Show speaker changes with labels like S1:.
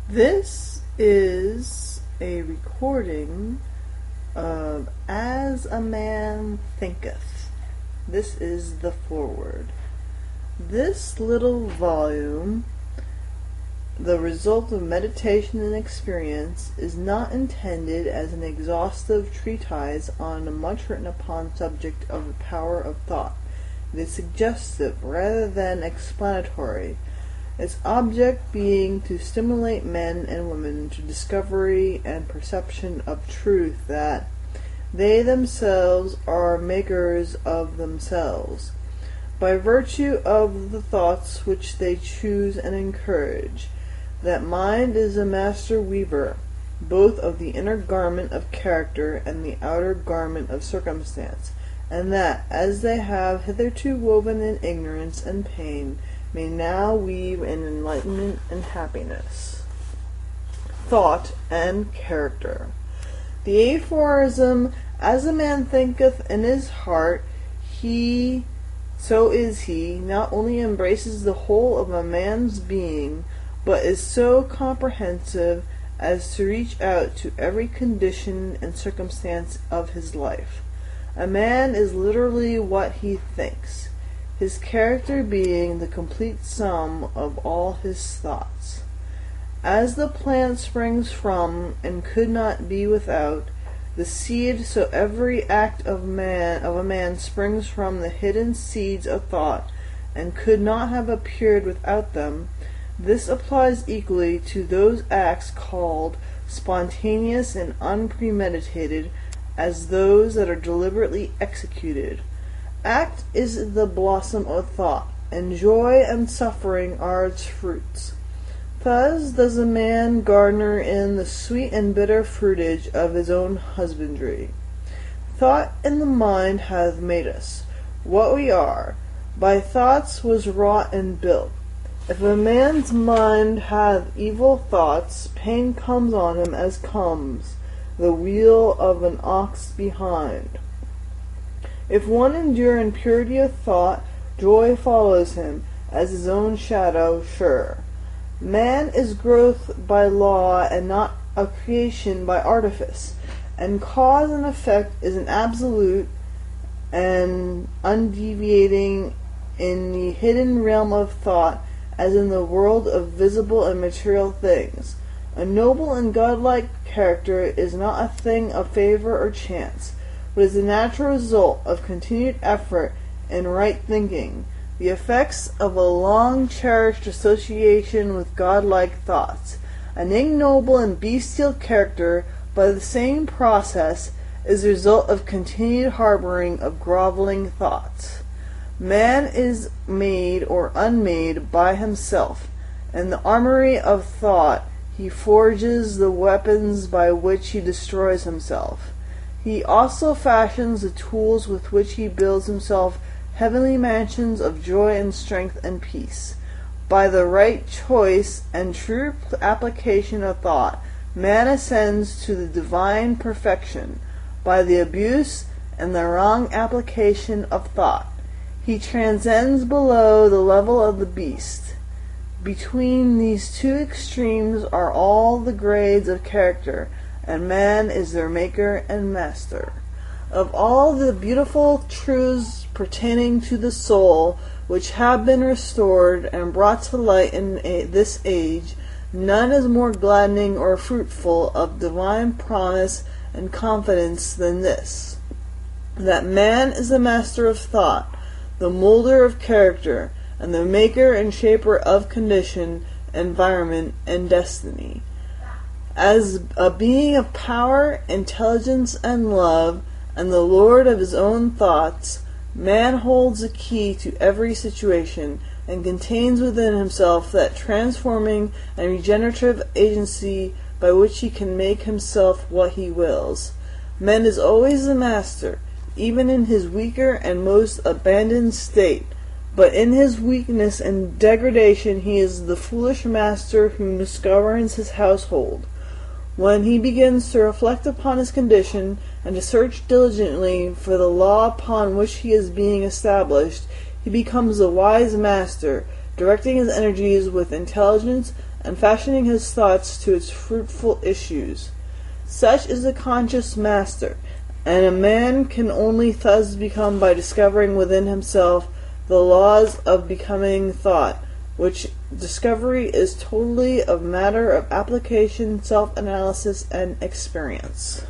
S1: This is a recording of As a Man Thinketh. This is the foreword. This little volume, the result of meditation and experience, is not intended as an exhaustive treatise on a much written upon subject of the power of thought. It is suggestive rather than explanatory, its object being to stimulate men and women to discovery and perception of truth, that they themselves are makers of themselves, by virtue of the thoughts which they choose and encourage, that mind is a master weaver, both of the inner garment of character and the outer garment of circumstance, and that, as they have hitherto woven in ignorance and pain, may now weave in enlightenment and happiness. Thought and character. The aphorism, "As a man thinketh in his heart, so is he," not only embraces the whole of a man's being, but is so comprehensive as to reach out to every condition and circumstance of his life. A man is literally what he thinks, his character being the complete sum of all his thoughts. As the plant springs from, and could not be without, the seed, so every act of a man springs from the hidden seeds of thought, and could not have appeared without them. This applies equally to those acts called spontaneous and unpremeditated, as those that are deliberately executed. Act is the blossom of thought, and joy and suffering are its fruits. Thus does a man garner in the sweet and bitter fruitage of his own husbandry. Thought in the mind hath made us what we are. By thoughts was wrought and built. If a man's mind hath evil thoughts, pain comes on him as comes the wheel of an ox behind. If one endure in purity of thought, joy follows him, as his own shadow sure. Man is growth by law, and not a creation by artifice, and cause and effect is an absolute and undeviating in the hidden realm of thought, as in the world of visible and material things. A noble and godlike character is not a thing of favor or chance, but is the natural result of continued effort in right thinking, the effects of a long-cherished association with godlike thoughts. An ignoble and bestial character, by the same process, is the result of continued harboring of groveling thoughts. Man is made or unmade by himself. In the armory of thought he forges the weapons by which he destroys himself. He also fashions the tools with which he builds himself heavenly mansions of joy and strength and peace. By the right choice and true application of thought, man ascends to the divine perfection. By the abuse and the wrong application of thought, he transcends below the level of the beast. Between these two extremes are all the grades of character, and man is their maker and master. Of all the beautiful truths pertaining to the soul, which have been restored and brought to light in this age, none is more gladdening or fruitful of divine promise and confidence than this, that man is the master of thought, the moulder of character, and the maker and shaper of condition, environment, and destiny. As a being of power, intelligence, and love, and the lord of his own thoughts, man holds the key to every situation, and contains within himself that transforming and regenerative agency by which he can make himself what he wills. Man is always the master, even in his weaker and most abandoned state, but in his weakness and degradation he is the foolish master who governs his household. When he begins to reflect upon his condition, and to search diligently for the law upon which he is being established, he becomes a wise master, directing his energies with intelligence and fashioning his thoughts to its fruitful issues. Such is the conscious master, and a man can only thus become by discovering within himself the laws of becoming thought, which discovery is totally a matter of application, self-analysis, and experience.